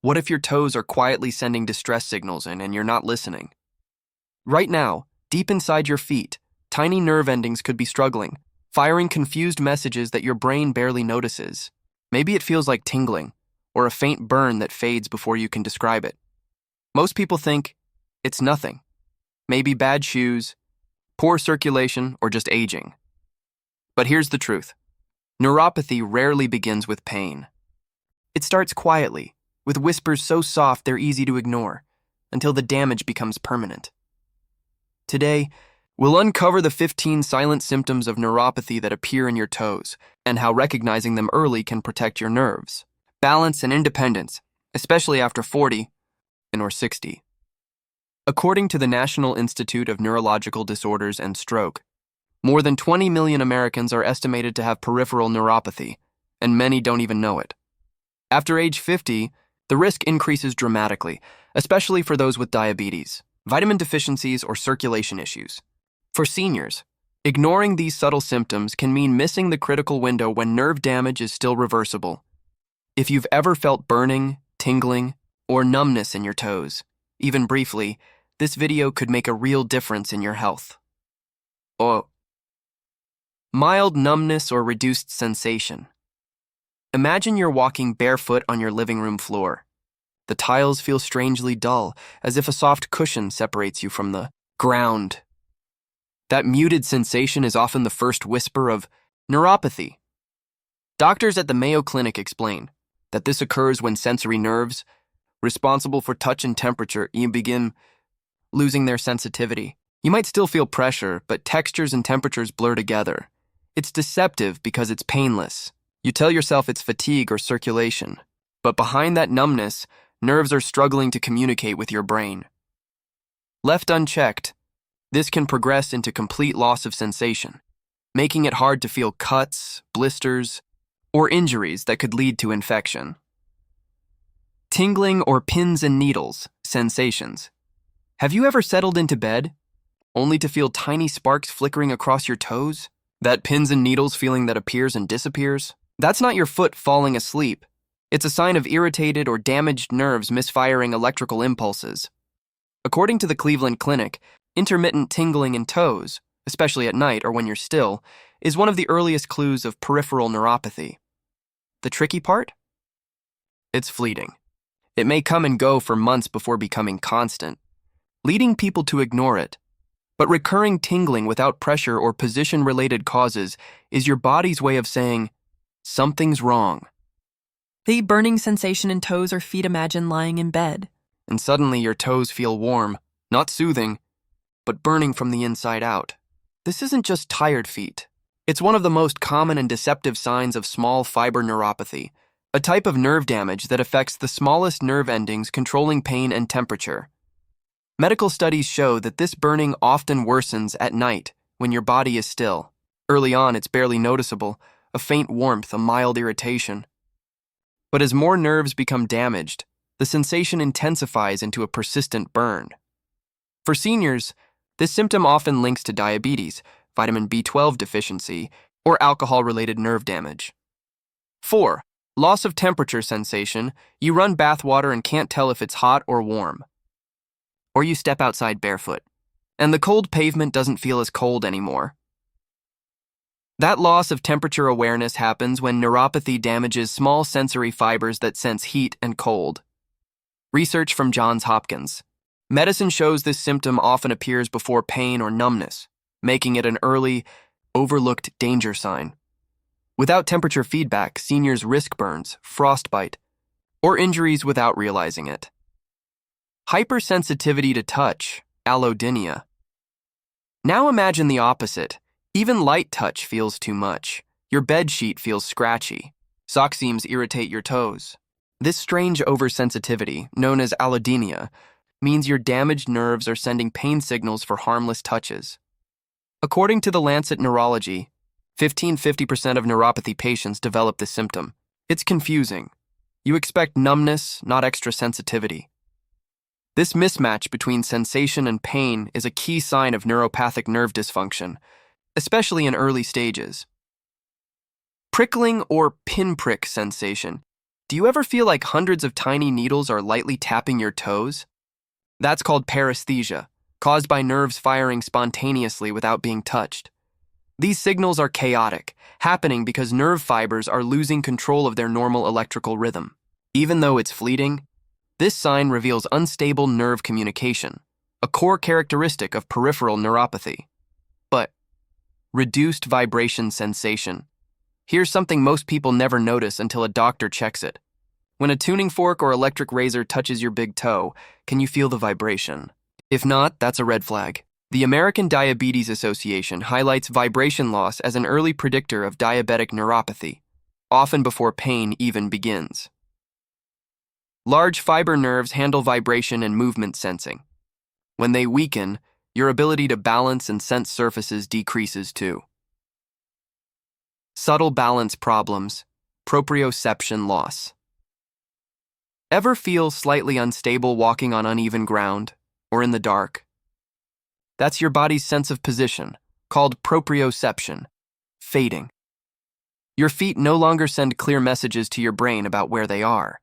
What if your toes are quietly sending distress signals in and you're not listening? Right now, deep inside your feet, tiny nerve endings could be struggling, firing confused messages that your brain barely notices. Maybe it feels like tingling, or a faint burn that fades before you can describe it. Most people think it's nothing. Maybe bad shoes, poor circulation, or just aging. But here's the truth. Neuropathy rarely begins with pain. It starts quietly, with whispers so soft they're easy to ignore, until the damage becomes permanent. Today, we'll uncover the 15 silent symptoms of neuropathy that appear in your toes, and how recognizing them early can protect your nerves, balance, and independence, especially after 40 or 60. According to the National Institute of Neurological Disorders and Stroke, more than 20 million Americans are estimated to have peripheral neuropathy, and many don't even know it. After age 50, the risk increases dramatically, especially for those with diabetes, vitamin deficiencies, or circulation issues. For seniors, ignoring these subtle symptoms can mean missing the critical window when nerve damage is still reversible. If you've ever felt burning, tingling, or numbness in your toes, even briefly, this video could make a real difference in your health. Mild numbness or reduced sensation. Imagine you're walking barefoot on your living room floor. The tiles feel strangely dull, as if a soft cushion separates you from the ground. That muted sensation is often the first whisper of neuropathy. Doctors at the Mayo Clinic explain that this occurs when sensory nerves, responsible for touch and temperature, begin losing their sensitivity. You might still feel pressure, but textures and temperatures blur together. It's deceptive because it's painless. You tell yourself it's fatigue or circulation, but behind that numbness, nerves are struggling to communicate with your brain. Left unchecked, this can progress into complete loss of sensation, making it hard to feel cuts, blisters, or injuries that could lead to infection. Tingling or pins and needles sensations. Have you ever settled into bed, only to feel tiny sparks flickering across your toes? That pins and needles feeling that appears and disappears? That's not your foot falling asleep. It's a sign of irritated or damaged nerves misfiring electrical impulses. According to the Cleveland Clinic, intermittent tingling in toes, especially at night or when you're still, is one of the earliest clues of peripheral neuropathy. The tricky part? It's fleeting. It may come and go for months before becoming constant, leading people to ignore it. But recurring tingling without pressure or position-related causes is your body's way of saying, something's wrong. The burning sensation in toes or feet, imagine lying in bed. And suddenly your toes feel warm, not soothing, but burning from the inside out. This isn't just tired feet. It's one of the most common and deceptive signs of small fiber neuropathy, a type of nerve damage that affects the smallest nerve endings controlling pain and temperature. Medical studies show that this burning often worsens at night when your body is still. Early on, it's barely noticeable, a faint warmth, a mild irritation. But as more nerves become damaged, the sensation intensifies into a persistent burn. For seniors, this symptom often links to diabetes, vitamin B12 deficiency, or alcohol-related nerve damage. 4. Loss of temperature sensation. You run bath water and can't tell if it's hot or warm. Or you step outside barefoot, and the cold pavement doesn't feel as cold anymore. That loss of temperature awareness happens when neuropathy damages small sensory fibers that sense heat and cold. Research from Johns Hopkins. Medicine shows this symptom often appears before pain or numbness, making it an early, overlooked danger sign. Without temperature feedback, seniors risk burns, frostbite, or injuries without realizing it. Hypersensitivity to touch, allodynia. Now imagine the opposite. Even light touch feels too much. Your bed sheet feels scratchy. Sock seams irritate your toes. This strange oversensitivity, known as allodynia, means your damaged nerves are sending pain signals for harmless touches. According to the Lancet Neurology, 50% of neuropathy patients develop this symptom. It's confusing. You expect numbness, not extra sensitivity. This mismatch between sensation and pain is a key sign of neuropathic nerve dysfunction, especially in early stages. Prickling or pinprick sensation. Do Do you ever feel like hundreds of tiny needles are lightly tapping your toes? That's called paresthesia, caused by nerves firing spontaneously without being touched. These signals are chaotic, happening because nerve fibers are losing control of their normal electrical rhythm. Even though it's fleeting, this sign reveals unstable nerve communication, a core characteristic of peripheral neuropathy. But reduced vibration sensation. Here's something most people never notice until a doctor checks it. When a tuning fork or electric razor touches your big toe, can you feel the vibration? If not, that's a red flag. The American Diabetes Association highlights vibration loss as an early predictor of diabetic neuropathy, often before pain even begins. Large fiber nerves handle vibration and movement sensing. When they weaken, your ability to balance and sense surfaces decreases too. Subtle balance problems, proprioception loss. Ever feel slightly unstable walking on uneven ground or in the dark? That's your body's sense of position, called proprioception, fading. Your feet no longer send clear messages to your brain about where they are.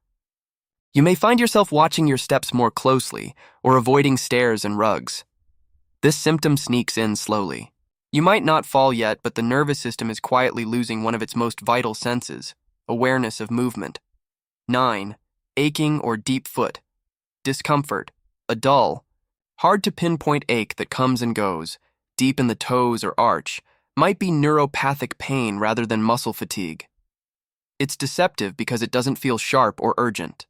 You may find yourself watching your steps more closely or avoiding stairs and rugs. This symptom sneaks in slowly. You might not fall yet, but the nervous system is quietly losing one of its most vital senses, awareness of movement. 9. Aching or deep foot. Discomfort, a dull, hard to pinpoint ache that comes and goes, deep in the toes or arch, might be neuropathic pain rather than muscle fatigue. It's deceptive because it doesn't feel sharp or urgent.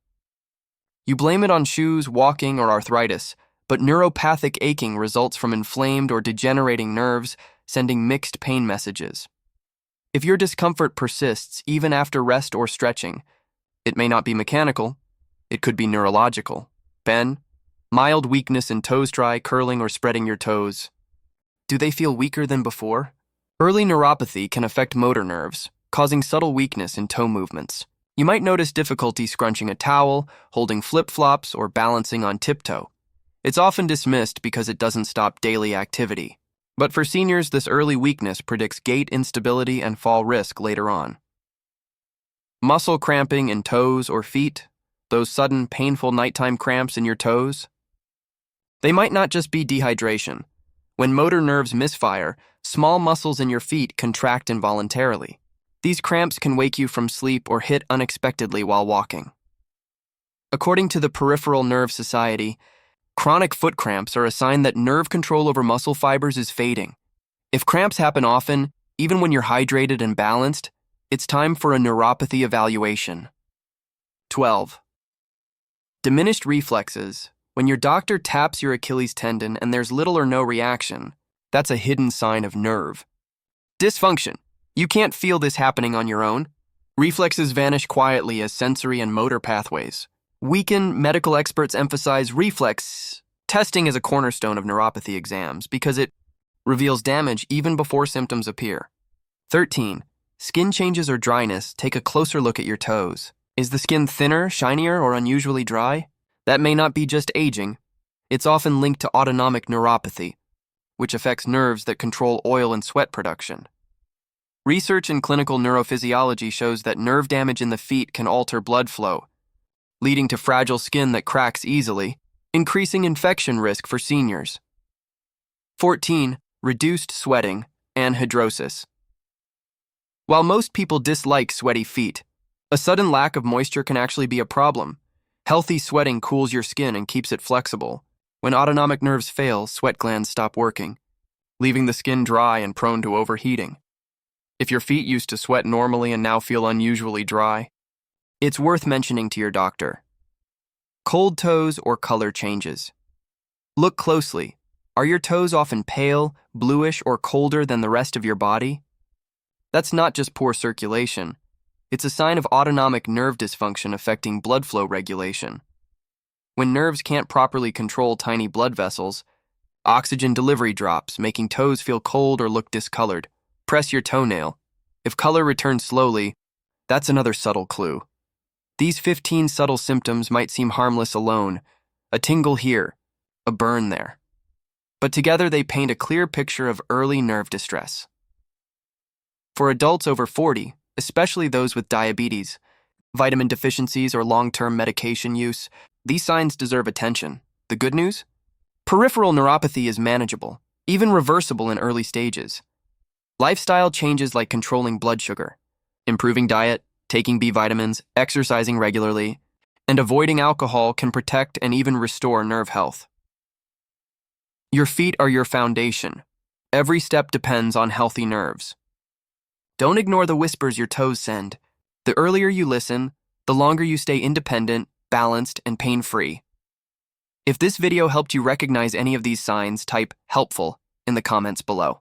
You blame it on shoes, walking, or arthritis, but neuropathic aching results from inflamed or degenerating nerves sending mixed pain messages. If your discomfort persists even after rest or stretching, it may not be mechanical, it could be neurological. Ben, mild weakness in toes dry, curling, or spreading your toes. Do they feel weaker than before? Early neuropathy can affect motor nerves, causing subtle weakness in toe movements. You might notice difficulty scrunching a towel, holding flip-flops, or balancing on tiptoe. It's often dismissed because it doesn't stop daily activity. But for seniors, this early weakness predicts gait instability and fall risk later on. Muscle cramping in toes or feet, those sudden painful nighttime cramps in your toes. They might not just be dehydration. When motor nerves misfire, small muscles in your feet contract involuntarily. These cramps can wake you from sleep or hit unexpectedly while walking. According to the Peripheral Nerve Society, chronic foot cramps are a sign that nerve control over muscle fibers is fading. If cramps happen often, even when you're hydrated and balanced, it's time for a neuropathy evaluation. 12. Diminished reflexes. When your doctor taps your Achilles tendon and there's little or no reaction, that's a hidden sign of nerve dysfunction. You can't feel this happening on your own. Reflexes vanish quietly as sensory and motor pathways weaken. Medical experts emphasize reflex testing as a cornerstone of neuropathy exams because it reveals damage even before symptoms appear. 13. Skin changes or dryness. Take a closer look at your toes. Is the skin thinner, shinier, or unusually dry? That may not be just aging. It's often linked to autonomic neuropathy, which affects nerves that control oil and sweat production. Research in clinical neurophysiology shows that nerve damage in the feet can alter blood flow, leading to fragile skin that cracks easily, increasing infection risk for seniors. 14. Reduced sweating, anhidrosis. While most people dislike sweaty feet, a sudden lack of moisture can actually be a problem. Healthy sweating cools your skin and keeps it flexible. When autonomic nerves fail, sweat glands stop working, leaving the skin dry and prone to overheating. If your feet used to sweat normally and now feel unusually dry, it's worth mentioning to your doctor. Cold toes or color changes. Look closely. Are your toes often pale, bluish, or colder than the rest of your body? That's not just poor circulation. It's a sign of autonomic nerve dysfunction affecting blood flow regulation. When nerves can't properly control tiny blood vessels, oxygen delivery drops, making toes feel cold or look discolored. Press your toenail. If color returns slowly, that's another subtle clue. These 15 subtle symptoms might seem harmless alone, a tingle here, a burn there. But together they paint a clear picture of early nerve distress. For adults over 40, especially those with diabetes, vitamin deficiencies, or long-term medication use, these signs deserve attention. The good news? Peripheral neuropathy is manageable, even reversible in early stages. Lifestyle changes like controlling blood sugar, improving diet, taking B vitamins, exercising regularly, and avoiding alcohol can protect and even restore nerve health. Your feet are your foundation. Every step depends on healthy nerves. Don't ignore the whispers your toes send. The earlier you listen, the longer you stay independent, balanced, and pain-free. If this video helped you recognize any of these signs, type "helpful" in the comments below.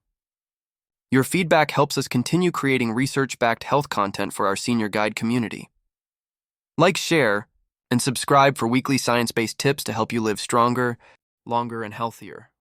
Your feedback helps us continue creating research-backed health content for our Senior Guide community. Like, share, and subscribe for weekly science-based tips to help you live stronger, longer, and healthier.